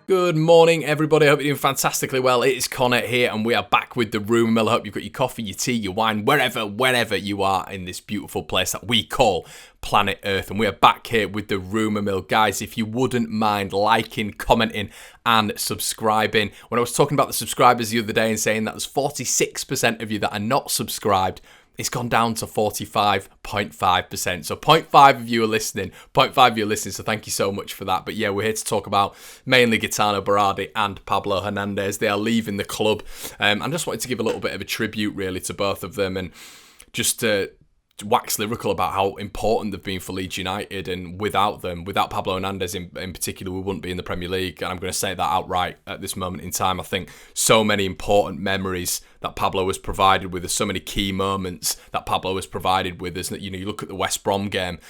Good morning, everybody. I hope you're doing fantastically well. It is Connor here, and we are back with the Rumour Mill. I hope you've got your coffee, your tea, your wine, wherever you are in this beautiful place that we call planet Earth. And we are back here with the Rumour Mill. Guys, if you wouldn't mind liking, commenting, and subscribing. When I was talking about the subscribers the other day and saying that there's 46% of you that are not subscribed, it's gone down to 45.5%. So 0.5 of you are listening. 0.5 of you are listening, so thank you so much for that. But yeah, we're here to talk about mainly Gaetano Berardi and Pablo Hernandez. They are leaving the club. I just wanted to give a little bit of a tribute, really, to both of them and just to wax lyrical about how important they've been for Leeds United, and without them, without Pablo Hernandez in particular, we wouldn't be in the Premier League. And I'm going to say that outright at this moment in time. I think so many important memories that Pablo has provided with us, so many key moments that Pablo has provided with us. You know, you look at the West Brom game,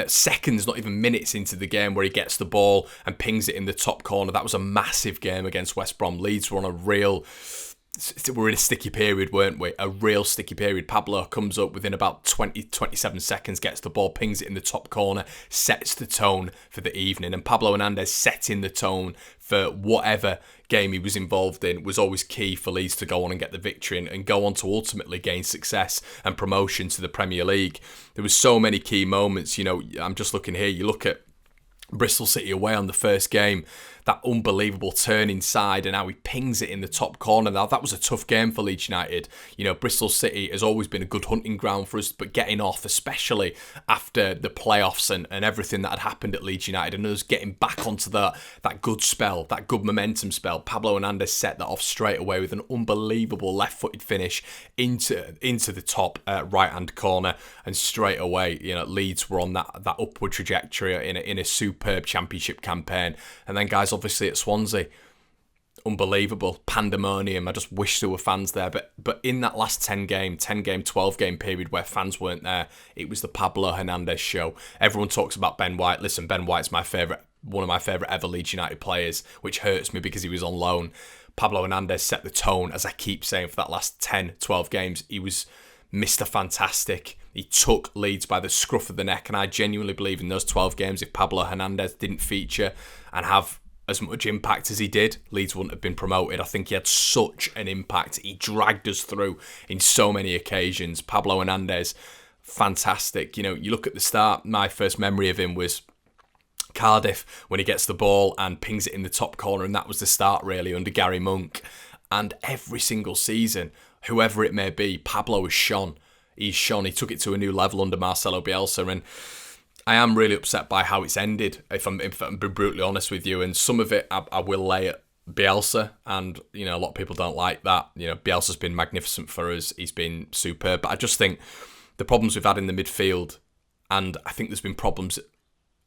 seconds, not even minutes into the game, where he gets the ball and pings it in the top corner. That was a massive game against West Brom. Leeds were on we're in a sticky period, weren't we? A real sticky period. Pablo comes up within about 27 seconds, gets the ball, pings it in the top corner, sets the tone for the evening. And Pablo Hernandez setting the tone for whatever game he was involved in was always key for Leeds to go on and get the victory and go on to ultimately gain success and promotion to the Premier League. There was so many key moments. You know, I'm just looking here. You look at Bristol City away on the first game, that unbelievable turn inside and how he pings it in the top corner. Now, that was a tough game for Leeds United. You know, Bristol City has always been a good hunting ground for us, but getting off, especially after the playoffs and everything that had happened at Leeds United, and us getting back onto that good spell, that good momentum spell, Pablo Hernandez set that off straight away with an unbelievable left-footed finish into the top right-hand corner, and straight away, you know, Leeds were on that upward trajectory in a superb championship campaign. And then, guys, obviously at Swansea, unbelievable pandemonium. I just wish there were fans there, but in that last 12 game period where fans weren't there, it was the Pablo Hernandez show. Everyone talks about Ben White. Listen, Ben White's one of my favourite ever Leeds United players, which hurts me because he was on loan. Pablo Hernandez set the tone, as I keep saying, for that last 10-12 games. He was Mr. Fantastic. He took Leeds by the scruff of the neck, and I genuinely believe in those 12 games, if Pablo Hernandez didn't feature and have as much impact as he did, Leeds wouldn't have been promoted. I think he had such an impact. He dragged us through in so many occasions. Pablo Hernandez, fantastic. You know, you look at the start, my first memory of him was Cardiff, when he gets the ball and pings it in the top corner, and that was the start, really, under Gary Monk. And every single season, whoever it may be, Pablo has shone. He's shone. He took it to a new level under Marcelo Bielsa, and I am really upset by how it's ended, if I'm being brutally honest with you. And some of it I will lay at Bielsa, and you know, a lot of people don't like that. You know, Bielsa's been magnificent for us. He's been superb, but I just think the problems we've had in the midfield, and I think there's been problems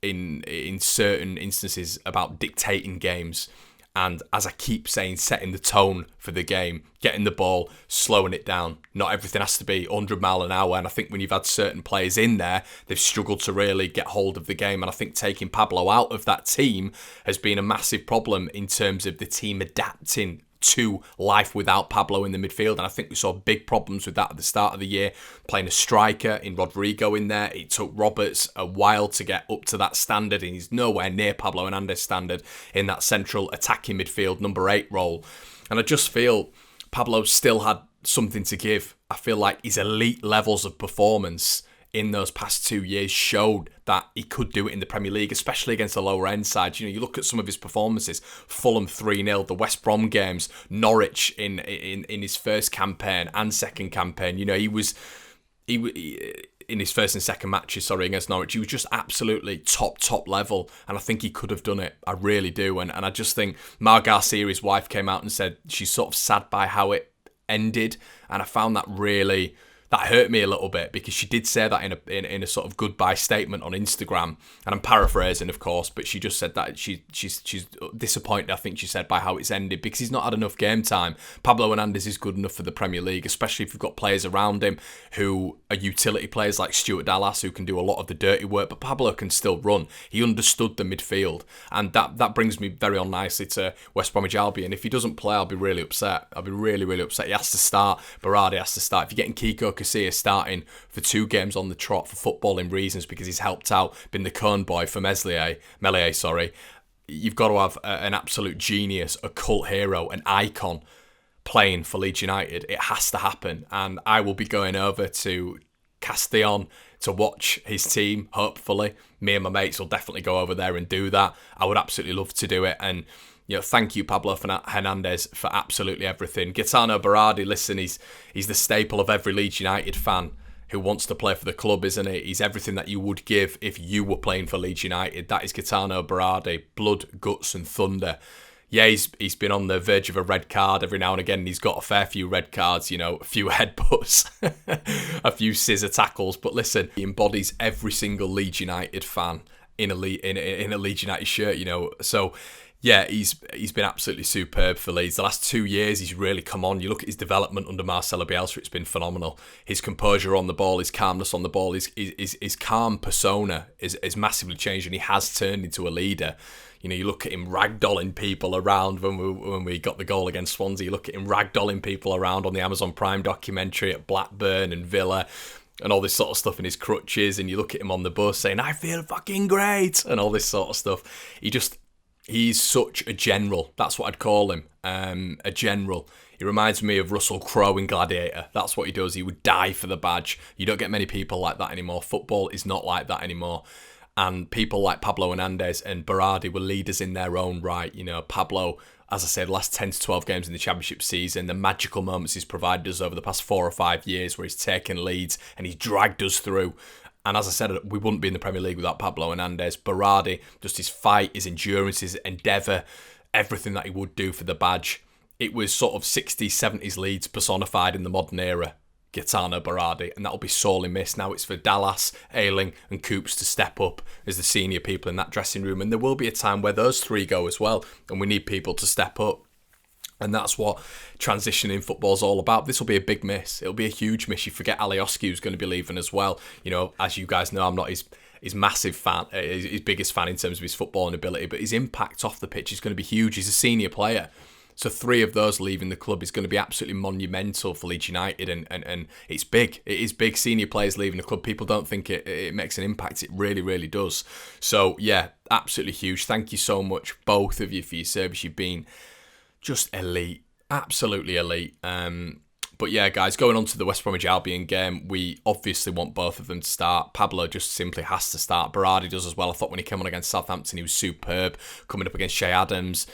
in certain instances about dictating games. And as I keep saying, setting the tone for the game, getting the ball, slowing it down. Not everything has to be 100 mile an hour. And I think when you've had certain players in there, they've struggled to really get hold of the game. And I think taking Pablo out of that team has been a massive problem in terms of the team adapting to life without Pablo in the midfield. And I think we saw big problems with that at the start of the year, playing a striker in Rodrigo in there. It took Roberts a while to get up to that standard, and he's nowhere near Pablo Hernandez standard in that central attacking midfield number 8 role. And I just feel Pablo still had something to give. I feel like his elite levels of performance in those past 2 years showed that he could do it in the Premier League, especially against the lower end sides. You know, you look at some of his performances: Fulham 3-0, the West Brom games, Norwich in his first campaign and second campaign. You know, he in his first and second matches, against Norwich, he was just absolutely top level, and I think he could have done it. I really do, and I just think Mar Garcia, his wife, came out and said she's sort of sad by how it ended, and I found that really that hurt me a little bit, because she did say that in a sort of goodbye statement on Instagram, and I'm paraphrasing, of course, but she just said that she's disappointed, I think she said, by how it's ended, because he's not had enough game time. Pablo Hernandez is good enough for the Premier League, especially if you've got players around him who are utility players like Stuart Dallas, who can do a lot of the dirty work, but Pablo can still run. He understood the midfield, and that brings me very on nicely to West Bromwich Albion. If he doesn't play, I'll be really upset. I'll be really, really upset. He has to start. Berardi has to start. If you're getting Kiko Casilla starting for 2 games on the trot for footballing reasons, because he's helped out, been the cone boy for Meslier, you've got to have an absolute genius, a cult hero, an icon playing for Leeds United. It has to happen, and I will be going over to Castellón to watch his team, hopefully. Me and my mates will definitely go over there and do that. I would absolutely love to do it, and thank you, Pablo Hernandez, for absolutely everything. Gaetano Berardi, listen, he's the staple of every Leeds United fan who wants to play for the club, isn't he? He's everything that you would give if you were playing for Leeds United. That is Gaetano Berardi, blood, guts and thunder. Yeah, he's been on the verge of a red card every now and again. He's got a fair few red cards, a few headbutts, a few scissor tackles. But listen, he embodies every single Leeds United fan in a Leeds United shirt, So yeah, he's been absolutely superb for Leeds. The last 2 years, he's really come on. You look at his development under Marcelo Bielsa, it's been phenomenal. His composure on the ball, his calmness on the ball, his calm persona is massively changed, and he has turned into a leader. You look at him ragdolling people around when we got the goal against Swansea. You look at him ragdolling people around on the Amazon Prime documentary at Blackburn and Villa, and all this sort of stuff in his crutches. And you look at him on the bus saying, "I feel fucking great," and all this sort of stuff. He's such a general. That's what I'd call him, a general. He reminds me of Russell Crowe in Gladiator. That's what he does. He would die for the badge. You don't get many people like that anymore. Football is not like that anymore. And people like Pablo Hernandez and Berardi were leaders in their own right. Pablo, as I said, last 10 to 12 games in the Championship season, the magical moments he's provided us over the past 4 or 5 years, where he's taken leads and he's dragged us through. And as I said, we wouldn't be in the Premier League without Pablo Hernandez. Berardi, just his fight, his endurance, his endeavour, everything that he would do for the badge. It was sort of 60s, 70s Leeds personified in the modern era. Gaetano Berardi, and that'll be sorely missed. Now it's for Dallas, Ayling and Coops to step up as the senior people in that dressing room, and there will be a time where those 3 go as well, and we need people to step up. And that's what transitioning football is all about. This will be a big miss. It'll be a huge miss. You forget Alioski, who's going to be leaving as well. As you guys know, I'm not his massive fan, his biggest fan in terms of his footballing ability, but his impact off the pitch is going to be huge. He's a senior player. So 3 of those leaving the club is going to be absolutely monumental for Leeds United, and it's big. It is big. Senior players leaving the club. People don't think it makes an impact. It really, really does. So yeah, absolutely huge. Thank you so much, both of you, for your service. You've been just elite, absolutely elite. But yeah, guys, going on to the West Bromwich Albion game, we obviously want both of them to start. Pablo just simply has to start. Berardi does as well. I thought when he came on against Southampton, he was superb. Coming up against Shea Adams,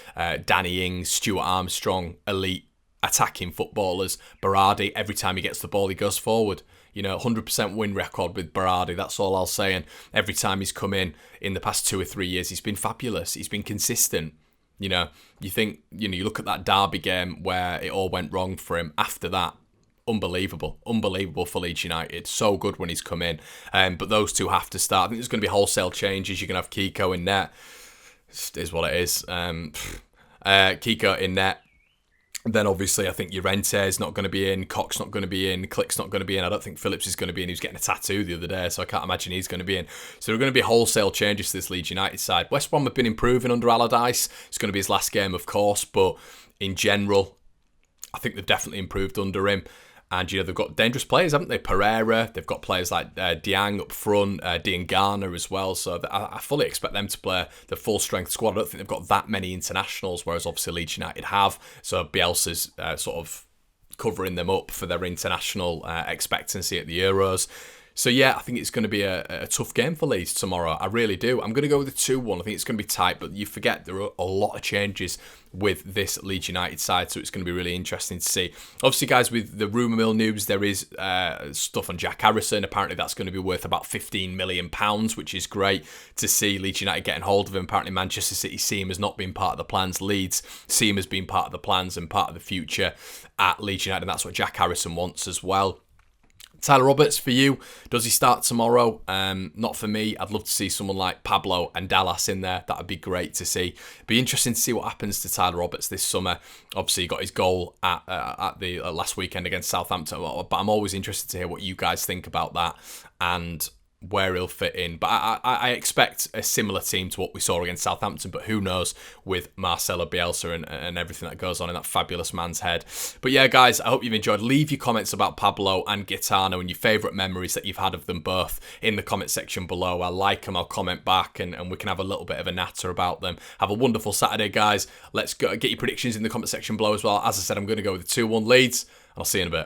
Danny Ings, Stuart Armstrong, elite attacking footballers. Berardi, every time he gets the ball, he goes forward. 100% win record with Berardi. That's all I'll say. And every time he's come in the past 2 or 3 years, he's been fabulous. He's been consistent. You think, you look at that Derby game where it all went wrong for him. After that, unbelievable for Leeds United. So good when he's come in. But those 2 have to start. I think there's going to be wholesale changes. You're going to have Kiko in net. It is what it is. Kiko in net. Then obviously I think Llorente's not going to be in, Cox's not going to be in, Click's not going to be in. I don't think Phillips is going to be in. He was getting a tattoo the other day, so I can't imagine he's going to be in. So there are going to be wholesale changes to this Leeds United side. West Brom have been improving under Allardyce. It's going to be his last game, of course, but in general, I think they've definitely improved under him. And, they've got dangerous players, haven't they? Pereira, they've got players like Diang up front, Dean Garner as well. So I fully expect them to play the full-strength squad. I don't think they've got that many internationals, whereas obviously Leeds United have. So Bielsa's sort of covering them up for their international expectancy at the Euros. So yeah, I think it's going to be a tough game for Leeds tomorrow. I really do. I'm going to go with a 2-1. I think it's going to be tight, but you forget there are a lot of changes with this Leeds United side, so it's going to be really interesting to see. Obviously, guys, with the rumour mill news, there is stuff on Jack Harrison. Apparently, that's going to be worth about £15 million, which is great to see Leeds United getting hold of him. Apparently, Manchester City see him as not being part of the plans. Leeds see him as being part of the plans and part of the future at Leeds United, and that's what Jack Harrison wants as well. Tyler Roberts, for you, does he start tomorrow? Not for me. I'd love to see someone like Pablo Hernandez in there. That would be great to see. Be interesting to see what happens to Tyler Roberts this summer. Obviously, he got his goal at the last weekend against Southampton, but I'm always interested to hear what you guys think about that and where he'll fit in. But I expect a similar team to what we saw against Southampton, but who knows with Marcelo Bielsa and everything that goes on in that fabulous man's head. But yeah, guys, I hope you've enjoyed. Leave your comments about Pablo and Gitano and your favourite memories that you've had of them both in the comment section below. I'll like them, I'll comment back, and we can have a little bit of a natter about them. Have a wonderful Saturday, guys. Let's go get your predictions in the comment section below as well. As I said, I'm going to go with the 2-1 Leeds. I'll see you in a bit.